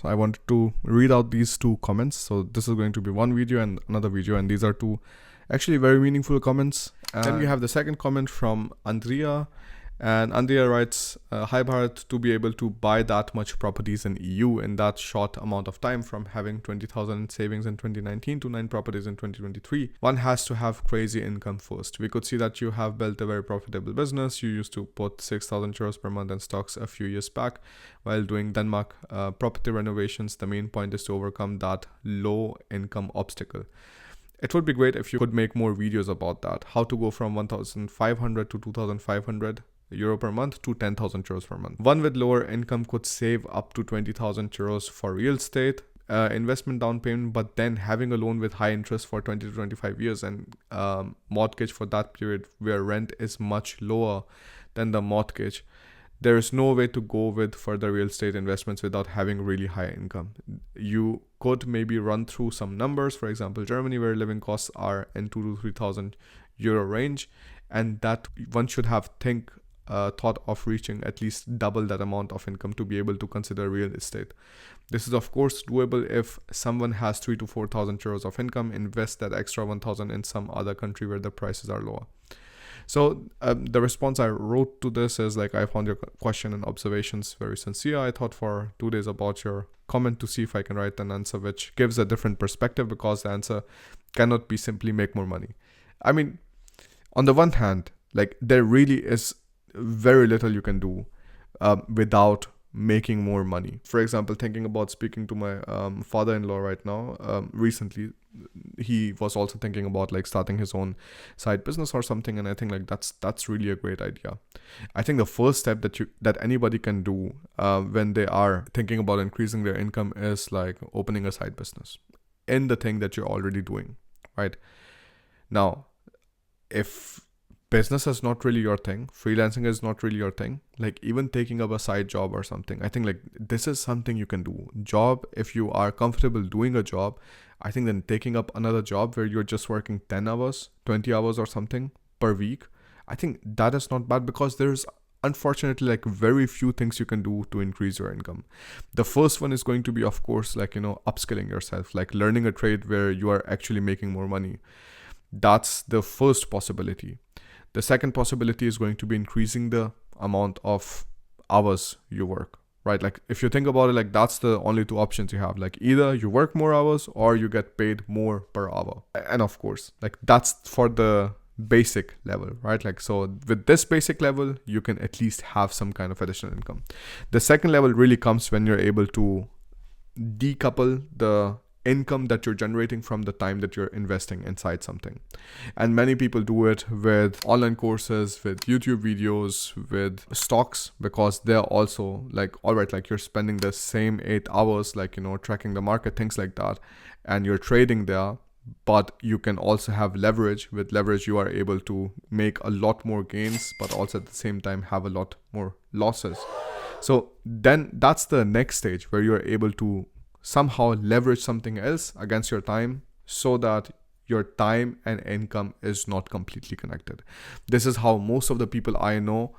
So I wanted to read out these two comments. So this is going to be one video and another video, and these are two actually very meaningful comments. And then we have the second comment from Andrea. And Andrea writes, hi Bharat, to be able to buy that much properties in EU in that short amount of time, from having 20,000 in savings in 2019 to 9 properties in 2023, one has to have crazy income first. We could see that you have built a very profitable business. You used to put 6,000 euros per month in stocks a few years back while doing Denmark property renovations. The main point is to overcome that low income obstacle. It would be great if you could make more videos about that. How to go from 1,500 to 2,500 euro per month to 10,000 euros per month. One with lower income could save up to 20,000 euros for real estate investment down payment, but then having a loan with high interest for 20 to 25 years and mortgage for that period where rent is much lower than the mortgage. There is no way to go with further real estate investments without having really high income. You could maybe run through some numbers. For example, Germany, where living costs are in 2,000 to 3,000 euro range, and that one should have thought of reaching at least double that amount of income to be able to consider real estate. This is of course doable if someone has 3,000 to 4,000 euros of income, invest that extra 1,000 in some other country where the prices are lower. So the response I wrote to this is like, I found your question and observations very sincere. I thought for 2 days about your comment to see if I can write an answer which gives a different perspective, because the answer cannot be simply make more money. I mean, on the one hand, like there really is very little you can do without making more money. For example, thinking about speaking to my father-in-law right now, recently, he was also thinking about like starting his own side business or something, and I think like that's really a great idea. I think the first step that anybody can do when they are thinking about increasing their income is like opening a side business in the thing that you're already doing, right? Now, if business is not really your thing, freelancing is not really your thing, like even taking up a side job or something, I think like this is something you can do. Job, if you are comfortable doing a job, I think then taking up another job where you're just working 10 hours, 20 hours or something per week, I think that is not bad, because there's unfortunately like very few things you can do to increase your income. The first one is going to be, of course, like, upskilling yourself, like learning a trade where you are actually making more money. That's the first possibility. The second possibility is going to be increasing the amount of hours you work, right? Like if you think about it, like that's the only two options you have. Like either you work more hours or you get paid more per hour. And of course, like that's for the basic level, right? Like, so with this basic level, you can at least have some kind of additional income. The second level really comes when you're able to decouple the income that you're generating from the time that you're investing inside something. And many people do it with online courses, with YouTube videos, with stocks, because they're also like, all right, like you're spending the same 8 hours, like, tracking the market, things like that, and you're trading there, but you can also have leverage. With leverage, you are able to make a lot more gains, but also at the same time have a lot more losses. So then that's the next stage where you're able to somehow leverage something else against your time, so that your time and income is not completely connected. This is how most of the people I know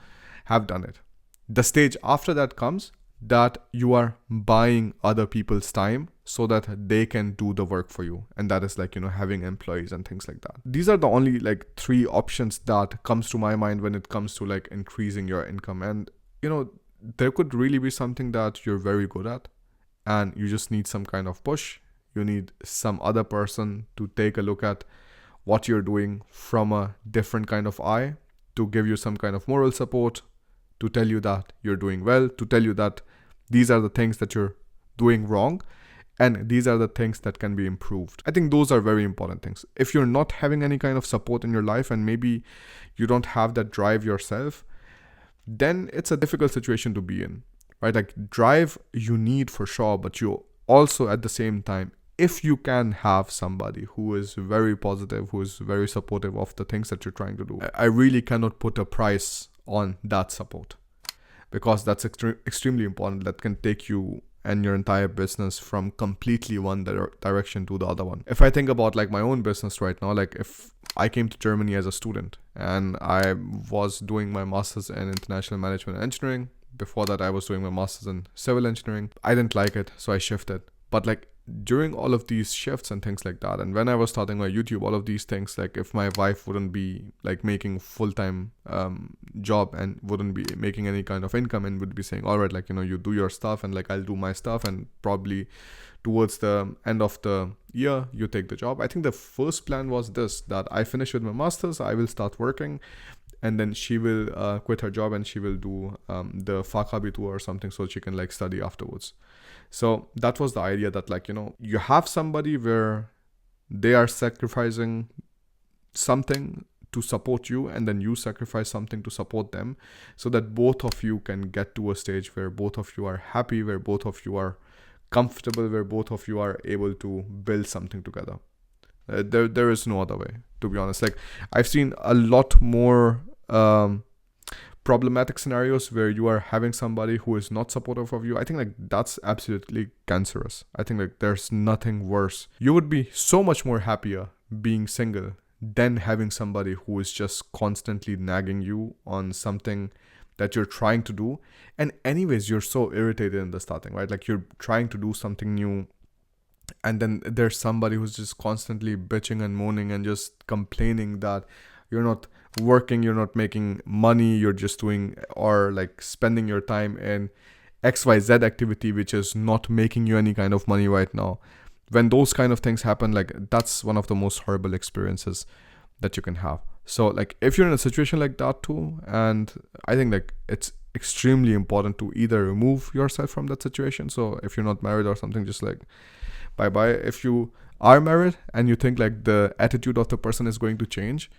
have done it. The stage after that comes that you are buying other people's time so that they can do the work for you. And that is like, having employees and things like that. These are the only like 3 options that comes to my mind when it comes to like increasing your income. And, there could really be something that you're very good at, and you just need some kind of push. You need some other person to take a look at what you're doing from a different kind of eye, to give you some kind of moral support, to tell you that you're doing well, to tell you that these are the things that you're doing wrong, and these are the things that can be improved. I think those are very important things. If you're not having any kind of support in your life, and maybe you don't have that drive yourself, then it's a difficult situation to be in. Right? Like drive you need for sure, but you also at the same time, if you can have somebody who is very positive, who is very supportive of the things that you're trying to do, I really cannot put a price on that support, because that's extremely important. That can take you and your entire business from completely one direction to the other one. If I think about like my own business right now, like if I came to Germany as a student and I was doing my master's in international management and engineering, Before that, I was doing my master's in civil engineering. I didn't like it, so I shifted. But like during all of these shifts and things like that, and when I was starting my YouTube, all of these things, like if my wife wouldn't be like making full-time job and wouldn't be making any kind of income and would be saying, all right, like, you know, you do your stuff and like I'll do my stuff, and probably towards the end of the year you take the job. I think the first plan was this, that I finish with my master's, I will start working, and then she will quit her job and she will do the Fakabitu or something, so she can like study afterwards. So that was the idea, that like, you know, you have somebody where they are sacrificing something to support you, and then you sacrifice something to support them, so that both of you can get to a stage where both of you are happy, where both of you are comfortable, where both of you are able to build something together. There is no other way, to be honest. Like I've seen a lot more problematic scenarios where you are having somebody who is not supportive of you. I think like that's absolutely cancerous. I think like there's nothing worse. You would be so much more happier being single than having somebody who is just constantly nagging you on something that you're trying to do. And anyways, you're so irritated in the starting, right? Like you're trying to do something new, and then there's somebody who's just constantly bitching and moaning and just complaining that you're not working, you're not making money, you're just doing or like spending your time in XYZ activity, which is not making you any kind of money right now. When those kind of things happen, like that's one of the most horrible experiences that you can have. So like if you're in a situation like that too, and I think like it's extremely important to either remove yourself from that situation. So if you're not married or something, just like bye-bye. If you are married and you think like the attitude of the person is going to change,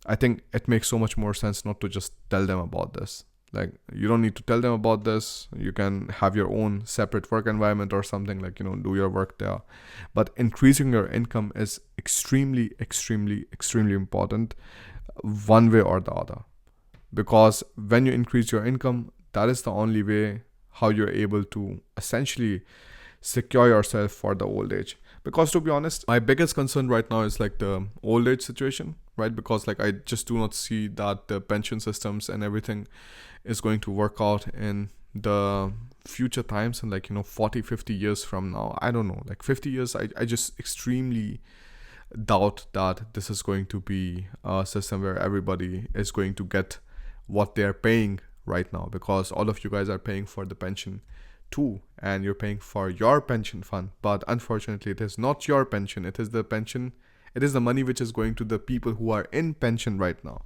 I think it makes so much more sense not to just tell them about this. Like you don't need to tell them about this. You can have your own separate work environment or something, like, you know, do your work there. But increasing your income is extremely, extremely, extremely important, one way or the other. Because when you increase your income, that is the only way how you're able to essentially secure yourself for the old age. Because to be honest, my biggest concern right now is like the old age situation, right? Because like I just do not see that the pension systems and everything is going to work out in the future times, and like, you know, 40-50 years from now. I don't know, like 50 years, I just extremely doubt that this is going to be a system where everybody is going to get what they're paying right now, because all of you guys are paying for the pension too, and you're paying for your pension fund. But unfortunately, it is not your pension, it is the pension, it is the money which is going to the people who are in pension right now.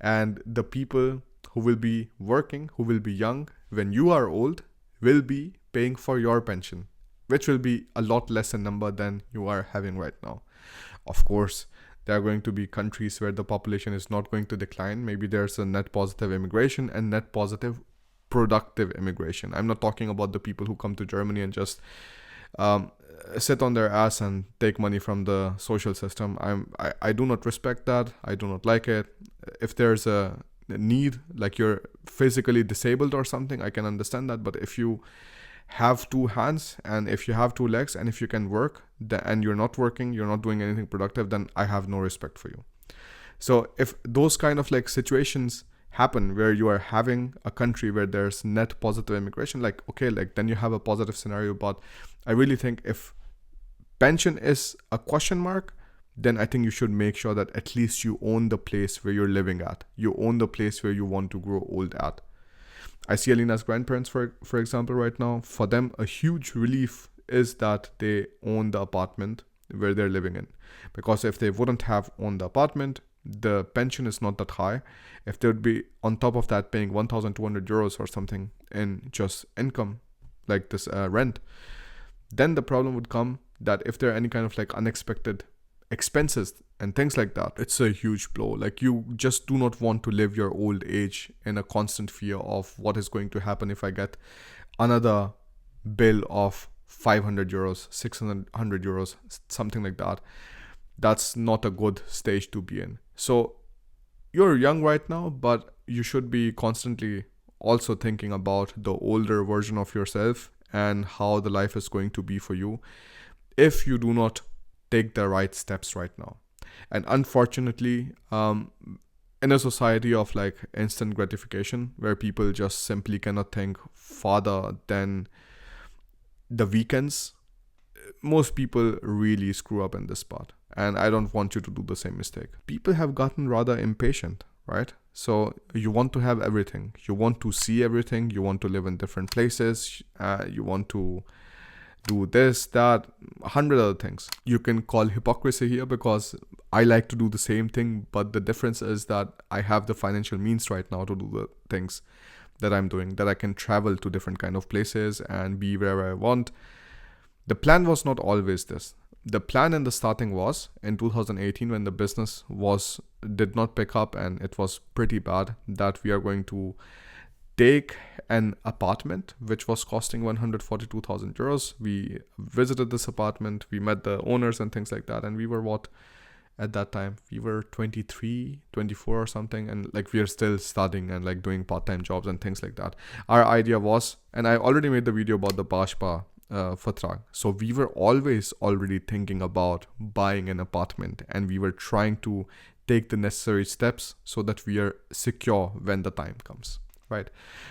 And the people who will be working, who will be young when you are old, will be paying for your pension, which will be a lot less in number than you are having right now. Of course, there are going to be countries where the population is not going to decline. Maybe there's a net positive immigration and net positive productive immigration. I'm not talking about the people who come to Germany and just sit on their ass and take money from the social system. I do not respect that. I do not like it. If there's a need, like you're physically disabled or something, I can understand that. But if you have two hands and if you have two legs and if you can work and you're not working, you're not doing anything productive, then I have no respect for you. So if those kind of like situations happen where you are having a country where there's net positive immigration, like okay, like then you have a positive scenario. But I really think if pension is a question mark, then I think you should make sure that at least you own the place where you're living at. You own the place where you want to grow old at. I see Alina's grandparents, for example, right now. For them, a huge relief is that they own the apartment where they're living in. Because if they wouldn't have owned the apartment, the pension is not that high. If they would be on top of that paying 1,200 euros or something in just income, like this rent, then the problem would come that if there are any kind of like unexpected expenses and things like that, it's a huge blow. Like you just do not want to live your old age in a constant fear of what is going to happen if I get another bill of 500 euros, 600 euros, something like that. That's not a good stage to be in. So you're young right now, but you should be constantly also thinking about the older version of yourself and how the life is going to be for you if you do not take the right steps right now. And unfortunately, in a society of like instant gratification where people just simply cannot think farther than the weekends, most people really screw up in this part. And I don't want you to do the same mistake. People have gotten rather impatient, right? So you want to have everything. You want to see everything. You want to live in different places. You want to do this, that, 100 other things. You can call hypocrisy here because I like to do the same thing, but the difference is that I have the financial means right now to do the things that I'm doing, that I can travel to different kind of places and be wherever I want. The plan was not always this. The plan in the starting was in 2018 when the business did not pick up and it was pretty bad, that we are going to take an apartment which was costing 142,000 euros. We visited this apartment, we met the owners and things like that, and we were at that time we were 23, 24 or something, and like we are still studying and like doing part-time jobs and things like that. Our idea was, and I already made the video about the Bashpa Vertrag. So we were always already thinking about buying an apartment, and we were trying to take the necessary steps so that we are secure when the time comes, right?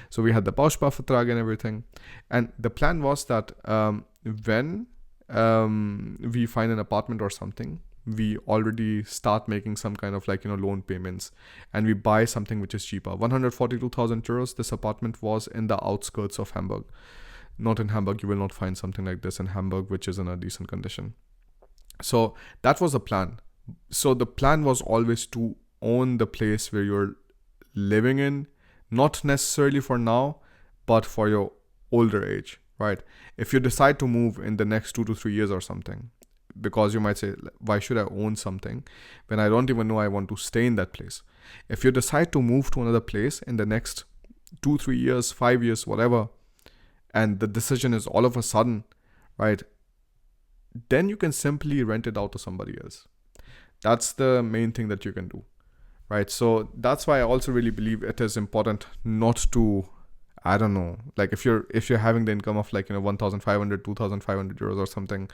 So we had the Bashpa Vertrag and everything, and the plan was that when we find an apartment or something, we already start making some kind of like, loan payments, and we buy something which is cheaper. 142,000 euros. This apartment was in the outskirts of Hamburg. Not in Hamburg. You will not find something like this in Hamburg, which is in a decent condition. So that was the plan. So the plan was always to own the place where you're living in, not necessarily for now, but for your older age, right? If you decide to move in the next 2 to 3 years or something, because you might say, why should I own something when I don't even know I want to stay in that place? If you decide to move to another place in the next 2, 3 years, 5 years, whatever, and the decision is all of a sudden, right, then you can simply rent it out to somebody else. That's the main thing that you can do, right? So that's why I also really believe it is important not to, I don't know, like if you're having the income of like 1,500, 2,500 euros or something,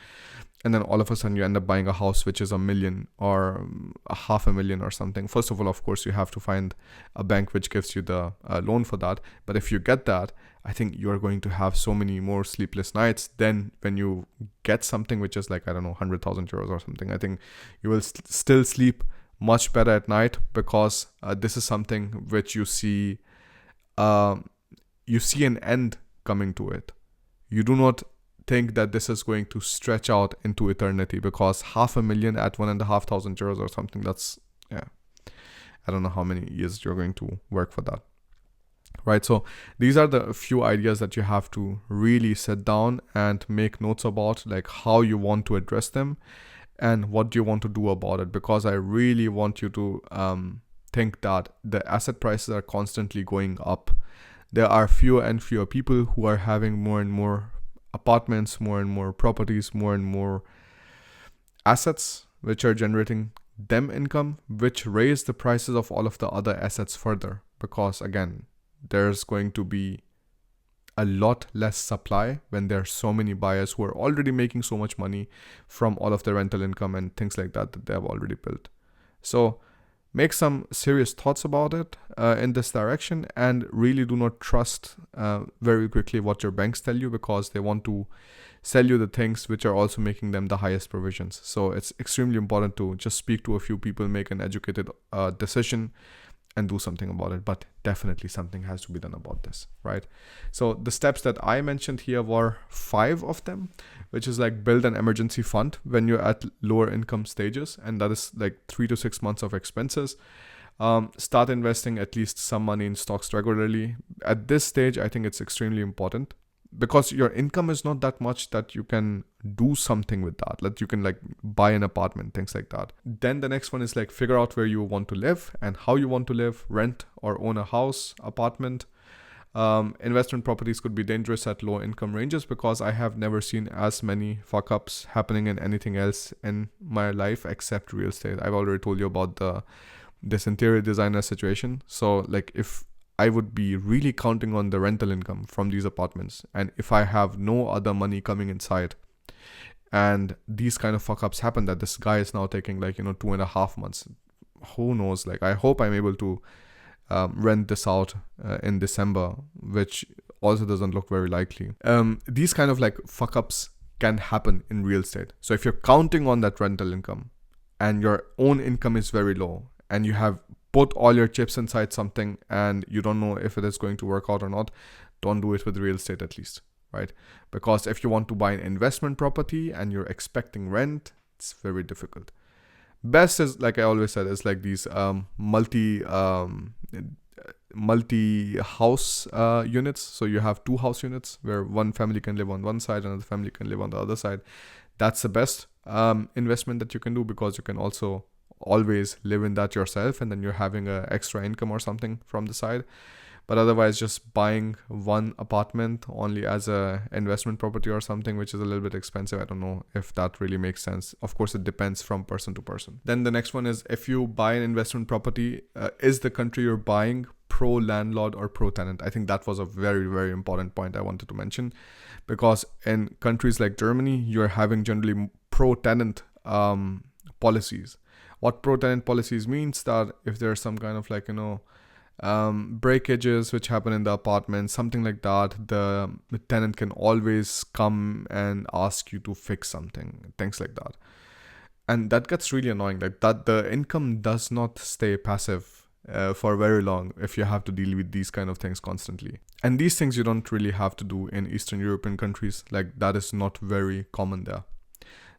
and then all of a sudden you end up buying a house which is 1 million or 500,000 or something. First of all, of course, you have to find a bank which gives you the loan for that. But if you get that, I think you are going to have so many more sleepless nights than when you get something which is like, I don't know, 100,000 euros or something. I think you will still sleep much better at night because this is something which you see an end coming to it. You do not think that this is going to stretch out into eternity, because 500,000 at 1,500 euros or something, that's, I don't know how many years you're going to work for that, right? So these are the few ideas that you have to really sit down and make notes about, like how you want to address them and what do you want to do about it, because I really want you to think that the asset prices are constantly going up. There are fewer and fewer people who are having more and more apartments, more and more properties, more and more assets which are generating them income, which raise the prices of all of the other assets further, because again, there's going to be a lot less supply when there are so many buyers who are already making so much money from all of the rental income and things like that they have already built. So make some serious thoughts about it in this direction, and really do not trust very quickly what your banks tell you, because they want to sell you the things which are also making them the highest provisions. So it's extremely important to just speak to a few people, make an educated decision, and do something about it. But definitely something has to be done about this, right? So the steps that I mentioned here were 5 of them, which is like build an emergency fund when you're at lower income stages, and that is like 3 to 6 months of expenses. Start investing at least some money in stocks regularly. At this stage, I think it's extremely important, because your income is not that much that you can do something with that you can like buy an apartment, things like that. Then the next one is like figure out where you want to live and how you want to live, rent or own a house, apartment. Investment properties could be dangerous at low income ranges, because I have never seen as many fuck ups happening in anything else in my life except real estate. I've already told you about this interior designer situation. So like if I would be really counting on the rental income from these apartments, and if I have no other money coming inside, and these kind of fuck ups happen, that this guy is now taking like 2.5 months, who knows, like I hope I'm able to rent this out in December, which also doesn't look very likely. These kind of like fuck ups can happen in real estate. So if you're counting on that rental income and your own income is very low and you have put all your chips inside something and you don't know if it is going to work out or not, don't do it with real estate at least, right? Because if you want to buy an investment property and you're expecting rent, it's very difficult. Best is, like I always said, is like these multi house units. So you have 2 house units where one family can live on one side, another family can live on the other side. That's the best investment that you can do, because you can also always live in that yourself, and then you're having a extra income or something from the side. But otherwise, just buying one apartment only as a investment property or something, which is a little bit expensive, I don't know if that really makes sense. Of course, it depends from person to person. Then the next one is, if you buy an investment property, is the country you're buying pro-landlord or pro-tenant? I think that was a very, very important point I wanted to mention, because in countries like Germany, you're having generally pro-tenant policies. What pro-tenant policies means that if there's some kind of like, breakages which happen in the apartment, something like that, the tenant can always come and ask you to fix something, things like that. And that gets really annoying, like that the income does not stay passive for very long if you have to deal with these kind of things constantly. And these things you don't really have to do in Eastern European countries, like that is not very common there.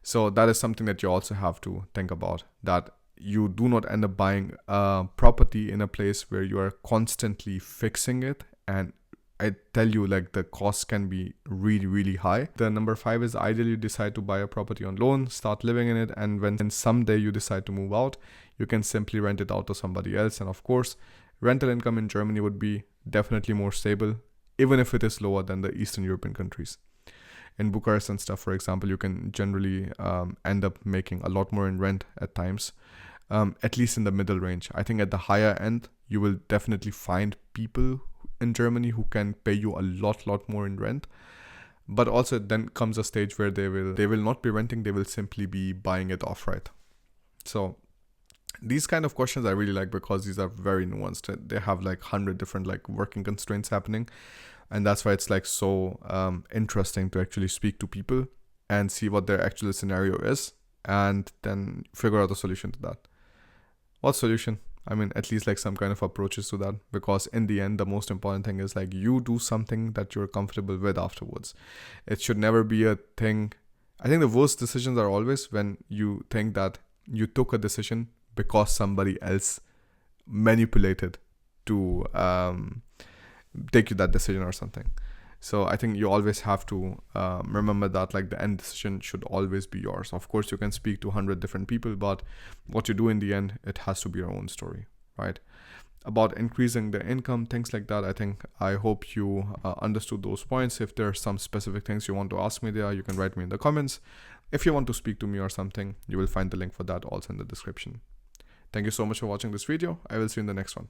So that is something that you also have to think about, that you do not end up buying a property in a place where you are constantly fixing it. And I tell you, like the costs can be really, really high. The number 5 is, ideally you decide to buy a property on loan, start living in it, and when someday you decide to move out, you can simply rent it out to somebody else. And of course, rental income in Germany would be definitely more stable, even if it is lower than the Eastern European countries. In Bucharest and stuff, for example, you can generally end up making a lot more in rent at times, at least in the middle range. I think at the higher end, you will definitely find people in Germany who can pay you a lot more in rent. But also then comes a stage where they will not be renting, they will simply be buying it outright. So these kind of questions I really like, because these are very nuanced. They have like 100 different like working constraints happening. And that's why it's like so interesting to actually speak to people and see what their actual scenario is, and then figure out a solution to that. What solution? I mean, at least like some kind of approaches to that, because in the end, the most important thing is like you do something that you're comfortable with afterwards. It should never be a thing. I think the worst decisions are always when you think that you took a decision because somebody else manipulated to take you that decision or something. So I think you always have to remember that like the end decision should always be yours. Of course, you can speak to 100 different people, but what you do in the end, it has to be your own story, right? About increasing the income, things like that, I hope you understood those points. If there are some specific things you want to ask me there, you can write me in the comments. If you want to speak to me or something, you will find the link for that also in the description. Thank you so much for watching this video. I will see you in the next one.